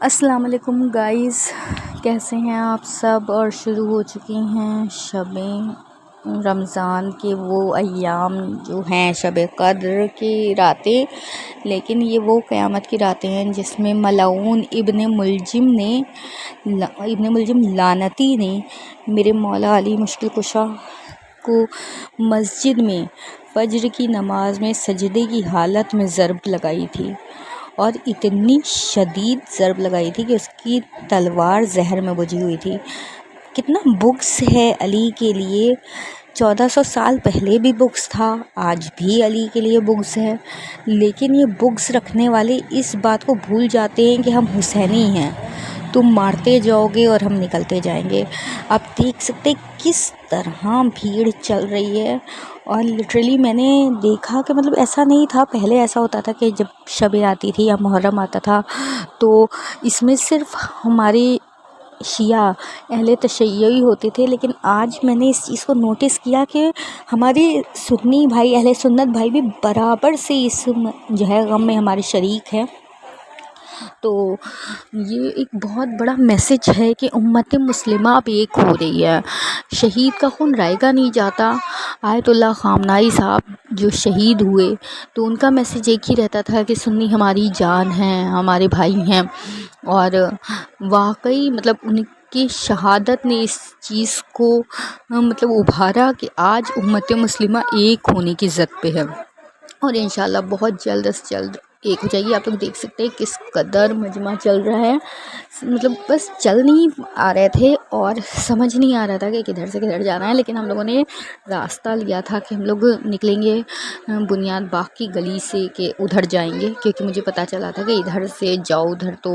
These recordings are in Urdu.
السلام علیکم گائز، کیسے ہیں آپ سب؟ اور شروع ہو چکی ہیں شب رمضان کے وہ ایام جو ہیں شب قدر کی راتیں، لیکن یہ وہ قیامت کی راتیں ہیں جس میں ملعون ابن ملجم لعنتی نے میرے مولا علی مشکل کشا کو مسجد میں فجر کی نماز میں سجدے کی حالت میں ضرب لگائی تھی، اور اتنی شدید ضرب لگائی تھی کہ اس کی تلوار زہر میں بجھی ہوئی تھی۔ کتنا بغض ہے علی کے لیے، 1400 سال پہلے بھی بغض تھا، آج بھی علی کے لیے بغض ہے، لیکن یہ بغض رکھنے والے اس بات کو بھول جاتے ہیں کہ ہم حسینی ہیں، تم مارتے جاؤ گے اور ہم نکلتے جائیں گے۔ آپ دیکھ سکتے کس طرح بھیڑ چل رہی ہے، اور لٹرلی میں نے دیکھا کہ مطلب ایسا نہیں تھا، پہلے ایسا ہوتا تھا کہ جب شبیں آتی تھی یا محرم آتا تھا تو اس میں صرف ہمارے شیعہ اہل تشیعی ہوتے تھے، لیکن آج میں نے اس چیز کو نوٹس کیا کہ ہمارے سنی بھائی، اہل سنت بھائی بھی برابر سے اس جو ہے غم میں ہمارے شریک ہیں۔ تو یہ ایک بہت بڑا میسج ہے کہ امت مسلمہ اب ایک ہو رہی ہے، شہید کا خون رائے گا نہیں جاتا۔ آیت اللہ خامنائی صاحب جو شہید ہوئے تو ان کا میسج ایک ہی رہتا تھا کہ سنی ہماری جان ہیں، ہمارے بھائی ہیں، اور واقعی مطلب ان کی شہادت نے اس چیز کو مطلب ابھارا کہ آج امت مسلمہ ایک ہونے کی ضد پہ ہے، اور انشاءاللہ بہت جلد از جلد ایک ہو جائے گی۔ آپ لوگ دیکھ سکتے ہیں کس قدر مجمع چل رہا ہے، مطلب بس چل نہیں آ رہے تھے اور سمجھ نہیں آ رہا تھا کہ کدھر سے کدھر جانا ہے، لیکن ہم لوگوں نے راستہ لیا تھا کہ ہم لوگ نکلیں گے بنیاد باغ کی گلی سے کہ ادھر جائیں گے، کیونکہ مجھے پتہ چلا تھا کہ ادھر سے جاؤ ادھر تو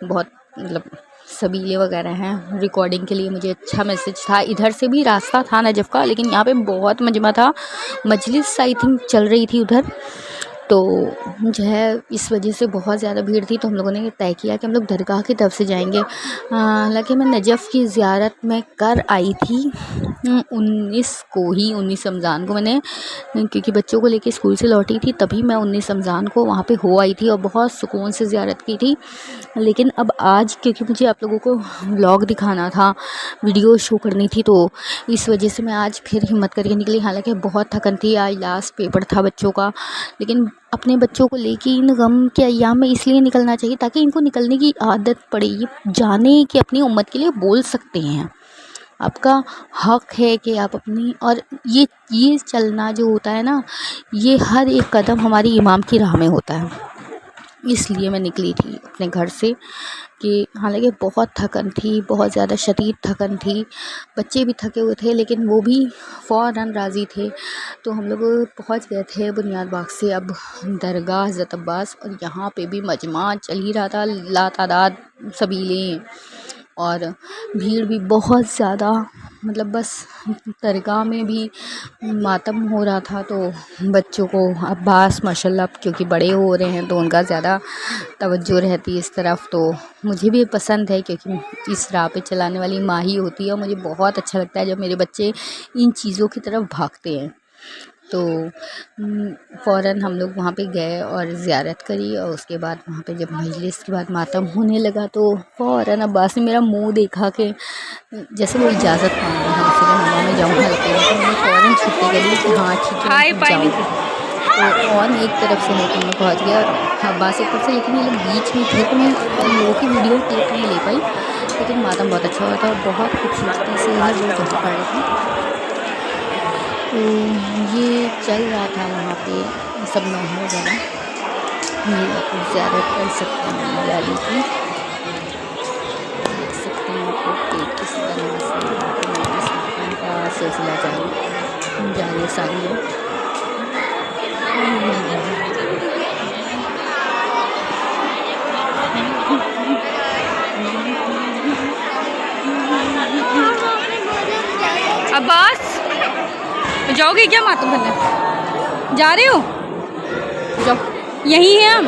بہت مطلب سبیلے وغیرہ ہیں، ریکارڈنگ کے لیے مجھے اچھا میسج تھا۔ ادھر سے بھی راستہ تھا نجف کا، لیکن یہاں پہ بہت مجمع تھا، مجلس آئی تھنک چل رہی تھی ادھر، تو جو ہے اس وجہ سے بہت زیادہ بھیڑ تھی، تو ہم لوگوں نے طے کیا کہ ہم لوگ درگاہ کی طرف سے جائیں گے۔ حالانکہ میں نجف کی زیارت میں کر آئی تھی 19 رمضان کو، میں نے کیونکہ بچوں کو لے کے اسکول سے لوٹی تھی، تبھی میں 19 رمضان کو وہاں پہ ہو آئی تھی اور بہت سکون سے زیارت کی تھی۔ لیکن اب آج کیونکہ مجھے آپ لوگوں کو ولاگ دکھانا تھا، ویڈیو شو کرنی تھی، تو اس وجہ سے میں آج پھر ہمت کر کے نکلی، حالانکہ بہت تھکن تھی، آج لاسٹ پیپر تھا بچوں کا، لیکن اپنے بچوں کو لے کے ان غم کے ایام میں اس لیے نکلنا چاہیے تاکہ ان کو نکلنے کی عادت پڑے، یہ جانے کہ اپنی امت کے لیے بول سکتے ہیں، آپ کا حق ہے کہ آپ اپنی، اور یہ چلنا جو ہوتا ہے نا، یہ ہر ایک قدم ہماری امام کی راہ میں ہوتا ہے۔ اس لیے میں نکلی تھی اپنے گھر سے کہ حالانکہ بہت تھکن تھی، بہت زیادہ شدید تھکن تھی، بچے بھی تھکے ہوئے تھے لیکن وہ بھی فوراً راضی تھے، تو ہم لوگ پہنچ گئے تھے بنیاد باغ سے اب درگاہ حضرت عباس، اور یہاں پہ بھی مجمع چل ہی رہا تھا، لاتعداد سبیلیں اور بھیڑ بھی بہت زیادہ، مطلب بس درگاہ میں بھی ماتم ہو رہا تھا، تو بچوں کو عباس ماشاءاللہ کیونکہ بڑے ہو رہے ہیں تو ان کا زیادہ توجہ رہتی ہے اس طرف، تو مجھے بھی پسند ہے کیونکہ اس راہ پہ چلانے والی ماں ہی ہوتی ہے، اور مجھے بہت اچھا لگتا ہے جب میرے بچے ان چیزوں کی طرف بھاگتے ہیں۔ تو فوراً ہم لوگ وہاں پہ گئے اور زیارت کری، اور اس کے بعد وہاں پہ جب مجلس کے بعد ماتم ہونے لگا تو فوراً عباس نے میرا منہ دیکھا کہ جیسے وہ اجازت مانگ رہا ہے، کہ ماما میں جاؤں گا، تو میں نے فوراً چھٹی کری کہ ہاں ٹھیک ہے جاؤ، تو کون ایک طرف سے ہے کہ میں پہنچ گیا، عباس ایک طرف سے، لیکن یہ لوگ بیچ میں تھے تو میں ان لوگوں کی ویڈیو کلپ نہیں لے پائی، لیکن ماتم بہت اچھا ہوا تھا اور بہت خوبصورتی سے ہے وہ جمع کر رہے تھے۔ تو یہ چل رہا تھا وہاں پہ سب نوحہ وغیرہ، یہ آپ لوگ زیارت کر سکتے ہیں مولا علی کی، دیکھ سکتے ہیں آپ لوگ کہ کس طرح سے یہاں پہ مجلس ماتم کا سلسلہ جاری و ساری ہے۔ عباس جاؤ گے کیا ماتم کرنے؟ جا رہے ہو؟ جاؤ، یہیں ہیں ہم۔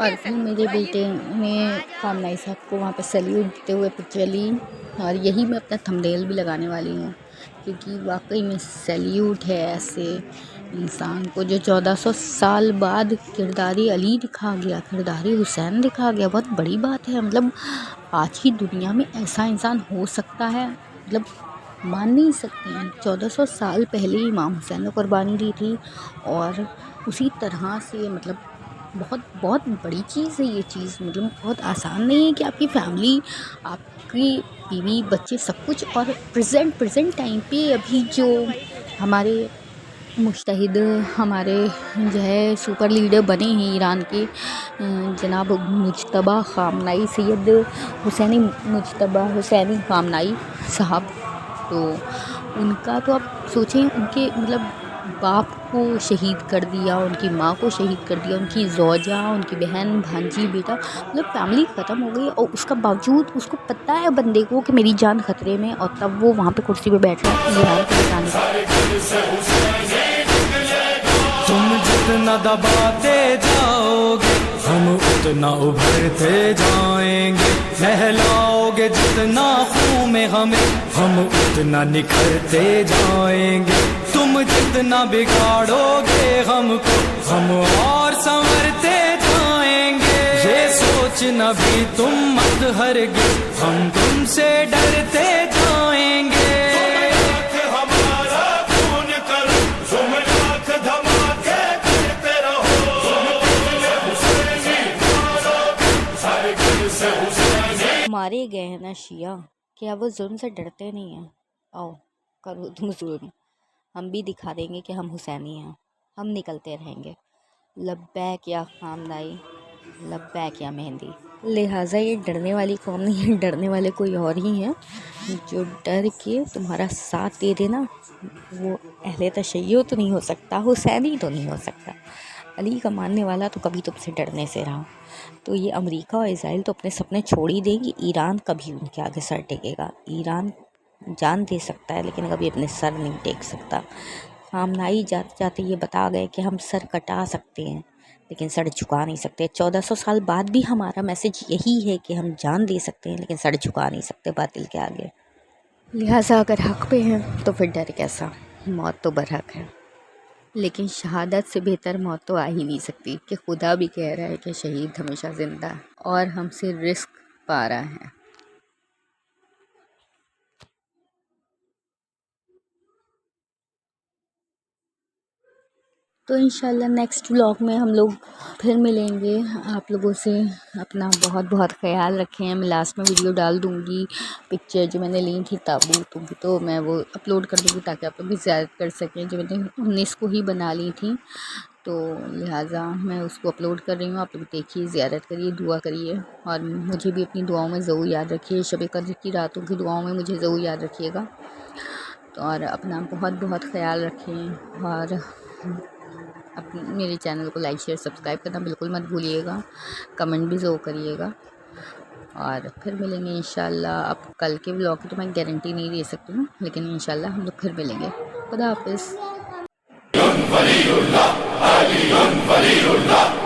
اور پھر میرے بیٹے نے خامنائی صاحب کو وہاں پہ سیلیوٹ دیتے ہوئے پکچر لی اور یہی میں اپنا تھمبنیل بھی لگانے والی ہوں کیونکہ واقعی میں سیلیوٹ ہے ایسے انسان کو جو 1400 سال بعد کردار علی دکھا گیا، کردار حسین دکھا گیا. بہت بڑی بات ہے. مطلب آج کی دنیا میں ایسا انسان ہو سکتا ہے، مطلب مان نہیں سکتے ہیں. 1400 سال پہلے امام حسین نے قربانی دی تھی اور اسی طرح سے مطلب بہت بڑی چیز ہے یہ چیز. مطلب بہت آسان نہیں ہے کہ آپ کی فیملی، آپ کی بیوی بچے سب کچھ، اور پریزنٹ ٹائم پہ ابھی جو ہمارے مجتہد، ہمارے جو ہے سپر لیڈر بنے ہیں ایران کے، جناب مجتبیٰ خامنائی، سید حسینی مجتبیٰ حسینی خامنائی صاحب، تو ان کا تو آپ سوچیں، ان کے مطلب باپ کو شہید کر دیا، ان کی ماں کو شہید کر دیا، ان کی زوجہ، ان کی بہن، بھانجی، بیٹا، مطلب فیملی ختم ہو گئی. اور اس کا باوجود اس کو پتہ ہے بندے کو کہ میری جان خطرے میں، اور تب وہ وہاں پہ کرسی پہ بیٹھ رہا ہے ایران کو بچانے کا. تم جتنا دباتے جاؤ گے ہم اتنا ابھرتے جائیں گے، نہلاؤ گے جتنا خون میں ہمیں ہم اتنا نکھرتے جائیں گے. تم جتنا بگاڑو گے ہم کو ہم اور سنورتے جائیں گے. یہ سوچنا بھی تم مت ہرگز ہم تم سے ڈرتے جائیں گے. مارے گئے ہیں نا شیعہ، کیا وہ ظلم سے ڈرتے نہیں ہیں؟ آؤ کرو تم ظلم، ہم بھی دکھا دیں گے کہ ہم حسینی ہیں. ہم نکلتے رہیں گے. لبیک یا خامنائی، لبیک یا مہندی. لہٰذا یہ ڈرنے والی قوم نہیں ہے، ڈرنے والے کوئی اور ہی ہیں جو ڈر کے تمہارا ساتھ دے دینا. وہ اہل تشیع تو نہیں ہو سکتا، حسینی تو نہیں ہو سکتا. علی کا ماننے والا تو کبھی تم سے ڈرنے سے رہا. تو یہ امریکہ اور اسرائیل تو اپنے سپنے چھوڑ ہی دیں گی، ایران کبھی ان کے آگے سر ٹیکے گا. ایران جان دے سکتا ہے لیکن کبھی اپنے سر نہیں ٹیک سکتا. خامنائی جاتے جاتے یہ بتا گئے کہ ہم سر کٹا سکتے ہیں لیکن سر جھکا نہیں سکتے. 1400 سال بعد بھی ہمارا میسج یہی ہے کہ ہم جان دے سکتے ہیں لیکن سر جھکا نہیں سکتے باطل کے آگے. لہٰذا اگر حق پہ ہیں تو پھر ڈر کیسا؟ موت تو برحق ہے، لیکن شہادت سے بہتر موت تو آ ہی نہیں سکتی. کہ خدا بھی کہہ رہا ہے کہ شہید ہمیشہ زندہ ہے اور ہم سے رزق پا رہا ہے. تو انشاءاللہ نیکسٹ ولاگ میں ہم لوگ پھر ملیں گے آپ لوگوں سے. اپنا بہت بہت خیال رکھیں. میں لاسٹ میں ویڈیو ڈال دوں گی پکچر جو میں نے لی تھی تابوت کی، تو میں وہ اپلوڈ کر دوں گی تاکہ آپ لوگ بھی زیارت کر سکیں. جو میں نے 19 کو ہی بنا لی تھی، تو لہٰذا میں اس کو اپلوڈ کر رہی ہوں. آپ لوگ دیکھیے، زیارت کریے، دعا کریے، اور مجھے بھی اپنی دعاؤں میں ضرور یاد رکھیے. شب قدر کی راتوں کی دعاؤں میں مجھے ضرور یاد رکھیے گا. اور اپنا بہت بہت خیال رکھیں، اور میرے چینل کو لائک شیئر سبسکرائب کرنا بالکل مت بھولیے گا. کمنٹ بھی ضرور کریے گا. اور پھر ملیں گے انشاءاللہ. اب کل کے ولاگ کی تو میں گارنٹی نہیں دے سکتی ہوں، لیکن انشاءاللہ ہم لوگ پھر ملیں گے. خدا حافظ. ولی اللہ، علی ولی اللہ.